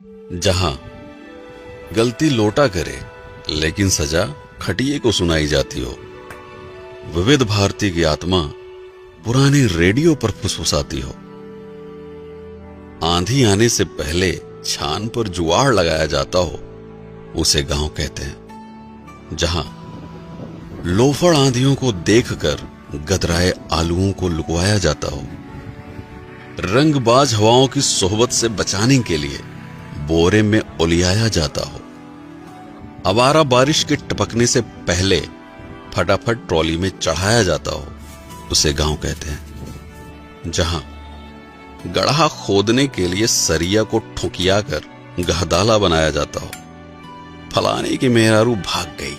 जहां गलती लोटा करे लेकिन सजा खटिए को सुनाई जाती हो, विविध भारती की आत्मा पुराने रेडियो पर फुसफुसाती हो। आंधी आने से पहले छान पर जुआड़ लगाया जाता हो, उसे गांव कहते हैं। जहां लोफड़ आंधियों को देखकर गदराए आलुओं को लुकवाया जाता हो, रंगबाज हवाओं की सोहबत से बचाने के लिए बोरे में उलियाया जाता हो, आवारा बारिश के टपकने से पहले फटाफट ट्रॉली में चढ़ाया जाता हो, उसे गांव कहते हैं। जहां गड्ढा खोदने के लिए सरिया को ठुकिया कर गहदाला बनाया जाता हो, फलाने की मेहरारू भाग गई,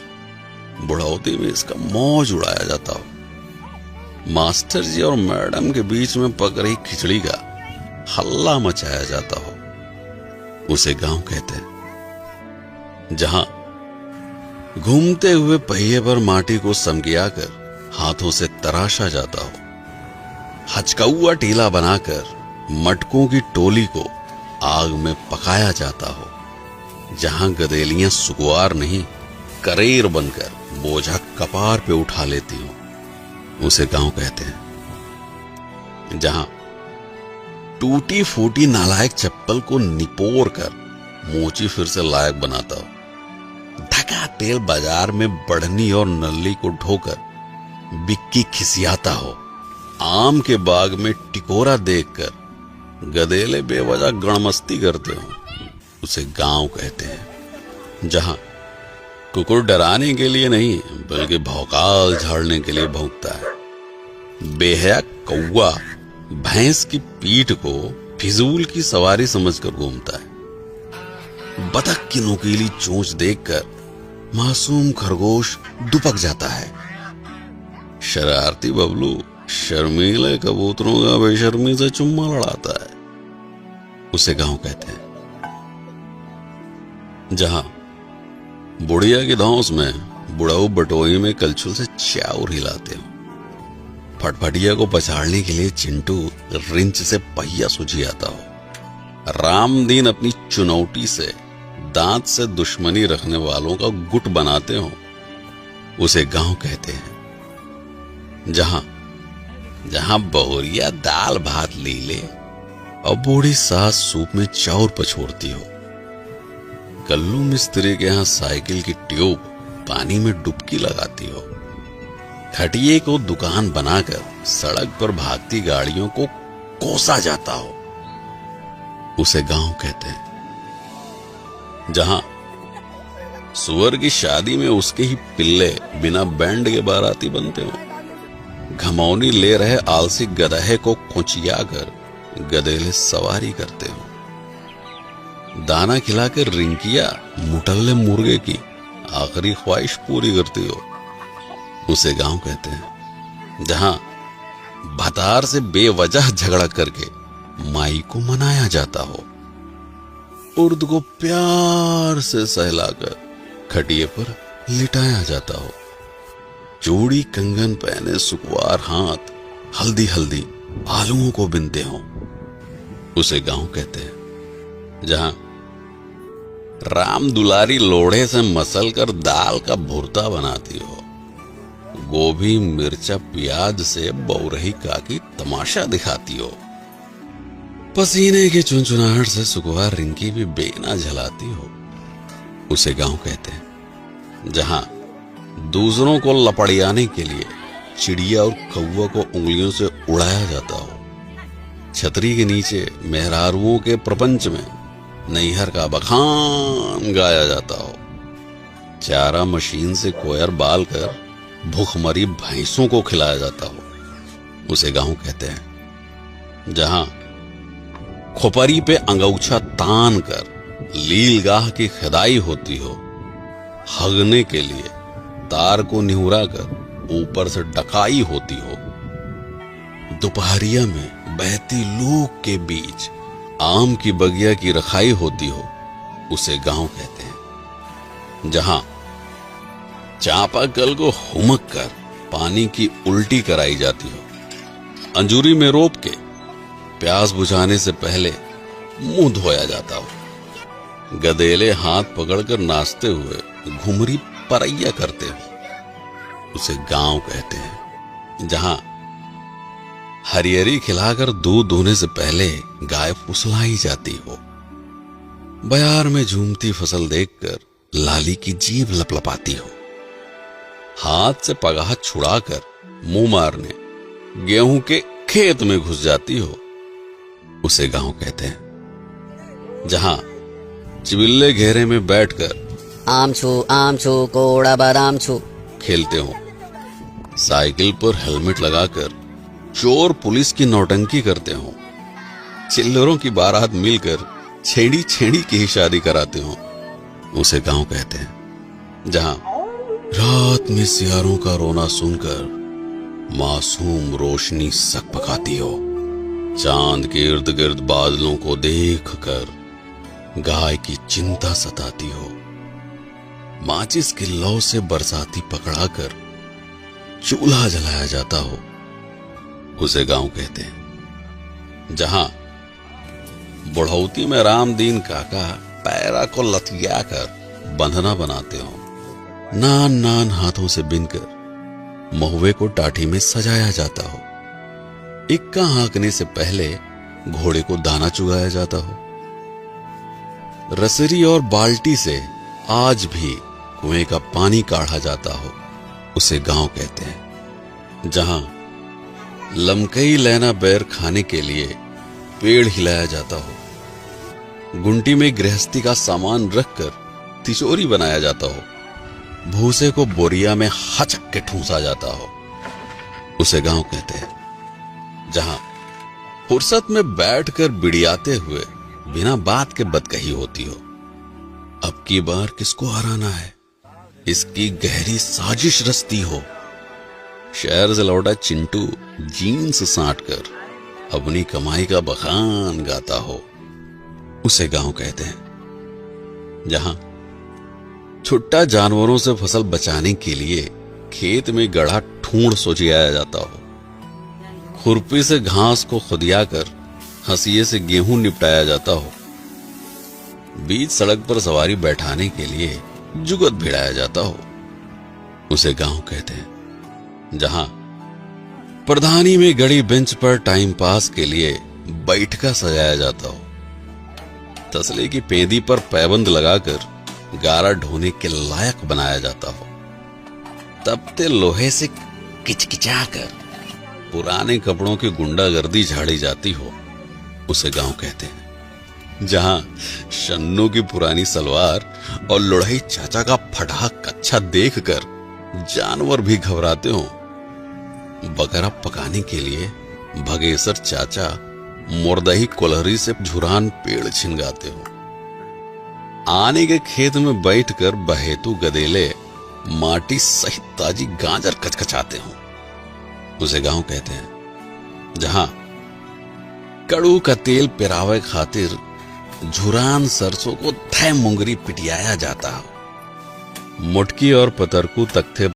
बुढ़ौती में इसका मौज उड़ाया जाता हो, मास्टर जी और मैडम के बीच में पक रही खिचड़ी का हल्ला मचाया जाता हो, उसे गांव कहते हैं। जहां घूमते हुए पहिए पर माटी को समगिया कर हाथों से तराशा जाता हो, हचकौआ टीला बनाकर मटकों की टोली को आग में पकाया जाता हो, जहां गदेलियां सुकुआर नहीं करेर बनकर बोझा कपार पे उठा लेती हो, उसे गांव कहते हैं। जहां टूटी फूटी नालायक चप्पल को निपोर कर मोची फिर से लायक बनाता हो, धका तेल बाजार में बढ़नी और नल्ली को ढोकर बिक्की खिसियाता हो, आम के बाग में टिकोरा देखकर गदेले बेवजह गणमस्ती करते हो, उसे गांव कहते हैं। जहां कुकुर डराने के लिए नहीं बल्कि भौकाल झाड़ने के लिए भौंकता है, बेहया कौवा भैंस की पीठ को फिजूल की सवारी समझकर घूमता है, बतख की नुकीली चोंच देखकर मासूम खरगोश दुपक जाता है, शरारती बबलू शर्मीले कबूतरों का बेशर्मी से चुम्मा लड़ाता है, उसे गांव कहते हैं। जहां बुढ़िया की धौंस में बुढ़ाऊ बटोई में कलछुल से चाउर हिलाते हो, फटफटिया को पछाड़ने के लिए चिंटू रिंच से पहिया सुझियाता हो, रामदीन अपनी चुनौती से दांत से दुश्मनी रखने वालों का गुट बनाते हो, उसे गांव कहते हैं। जहां बहुरिया दाल भात लीले और बूढ़ी सास सूप में चाउर पछोड़ती हो, कल्लू मिस्त्री के यहां साइकिल की ट्यूब पानी में डुबकी लगाती हो, खटिए को दुकान बनाकर सड़क पर भागती गाड़ियों को कोसा जाता हो, उसे गांव कहते हैं। जहां सुअर की शादी में उसके ही पिल्ले बिना बैंड के बाराती बनते हो, घमौनी ले रहे आलसी गधे को खुचिया कर गधेले सवारी करते हो, दाना खिलाकर रिंकिया मुटल्ले मुर्गे की आखिरी ख्वाहिश पूरी करती हो, उसे गांव कहते हैं। जहां भतार से बेवजह झगड़ा करके माई को मनाया जाता हो, उर्द को प्यार से सहलाकर खटिए पर लिटाया जाता हो, चूड़ी कंगन पहने सुकुआर हाथ हल्दी हल्दी आलुओं को बिनते हो, उसे गांव कहते हैं। जहां राम दुलारी लोढ़े से मसल कर दाल का भुर्ता बनाती हो, गोभी मिर्चा प्याज से बौरही काकी तमाशा दिखाती हो, पसीने की चुनचुनाहट से सुकुआर रिंकी भी बेना झलाती हो, उसे गांव कहते हैं। जहां दूसरों को लपड़ियाने के लिए चिड़िया और कौवा को उंगलियों से उड़ाया जाता हो, छतरी के नीचे मेहरारुओं के प्रपंच में नैहर का बखान गाया जाता हो, चारा मशीन से कोयर बाल कर भूखमरी भैंसों को खिलाया जाता हो, उसे गांव कहते हैं। जहां खोपरी पे अंगौछा तान कर लीलगाह की खदाई होती हो, हगने के लिए तार को निहुरा कर ऊपर से डकाई होती हो, दोपहरिया में बहती लूक के बीच आम की बगिया की रखाई होती हो, उसे गांव कहते हैं। जहां चापाकल को हुमक कर पानी की उल्टी कराई जाती हो, अंजूरी में रोप के प्यास बुझाने से पहले मुंह धोया जाता हो, गधेले हाथ पकड़कर नाचते हुए घुमरी परैया करते हो, उसे गांव कहते हैं। जहां हरियरी खिलाकर दूध दूहने से पहले गाय फुसलाई जाती हो, बयार में झूमती फसल देखकर लाली की जीभ लपलपाती हो, हाथ से पगाह छुड़ाकर मुंह मारने गेहूं के खेत में घुस जाती हो, उसे गांव कहते हैं। जहां चिबिल्ले घेरे में बैठकर आम छू कोड़ा बादाम छू खेलते हो, साइकिल पर हेलमेट लगाकर चोर पुलिस की नौटंकी करते हो, चिल्लरों की बारात मिलकर छेड़ी छेड़ी की ही शादी कराते हो, उसे गांव कहते हैं। जहां रात में सियारों का रोना सुनकर मासूम रोशनी सकपकाती हो, चांद के इर्द गिर्द बादलों को देखकर गाय की चिंता सताती हो, माचिस की लौ से बरसाती पकड़ाकर चूल्हा जलाया जाता हो, उसे गांव कहते हैं। जहां बुढ़ौती में रामदीन काका पैरा को लथिया कर बंधना बनाते हो, नान नान हाथों से बिनकर महुए को टाठी में सजाया जाता हो, इक्का हाँकने से पहले घोड़े को दाना चुगाया जाता हो, रसरी और बाल्टी से आज भी कुएं का पानी काढ़ा जाता हो, उसे गांव कहते हैं। जहां लमकई लैना बैर खाने के लिए पेड़ हिलाया जाता हो, गुंटी में गृहस्थी का सामान रखकर तिजोरी बनाया जाता हो, भूसे को बोरिया में हचक के ठूंसा जाता हो, उसे गांव कहते हैं। जहां फुर्सत में बैठकर बिड़ियाते हुए बिना बात के बदकही होती हो, अब की बार किसको हराना है, इसकी गहरी साजिश रचती हो, शहर से लौटा चिंटू जीन्स साटकर अपनी कमाई का बखान गाता हो, उसे गांव कहते हैं। जहां छुट्टा जानवरों से फसल बचाने के लिए खेत में गढ़ा ठूंढ सोचियाया जाता हो, खुरपी से घास को खुदियाकर हंसिये से गेहूं निपटाया जाता हो, बीच सड़क पर सवारी बैठाने के लिए जुगत भिड़ाया जाता हो, उसे गांव कहते हैं। जहां प्रधानी में गड़ी बेंच पर टाइम पास के लिए बैठका सजाया जाता हो, तसले की पेंदी पर पैबंद लगाकर गारा ढोने के लायक बनाया जाता हो, तपते लोहे से किचकिचाकर पुराने कपड़ों की गुंडागर्दी झाड़ी जाती हो, उसे गांव कहते हैं। जहां शन्नू की पुरानी सलवार और लुढ़ई चाचा का फटा कच्छा देखकर जानवर भी घबराते हो, बकरा पकाने के लिए भगेसर चाचा मुर्दही कोलहरी से झुरान पेड़ छिनगाते हो, आने के खेत में बैठकर बहेतु गदेले माटी सहित ताजी गाजर कचकचाते हो, उसे गांव कहते हैं। जहां कड़ू का तेल पिरावे खातिर झुरान सरसों को धै मुंगरी पिटियाया जाता हो, मुटकी और पतरकू तख्ते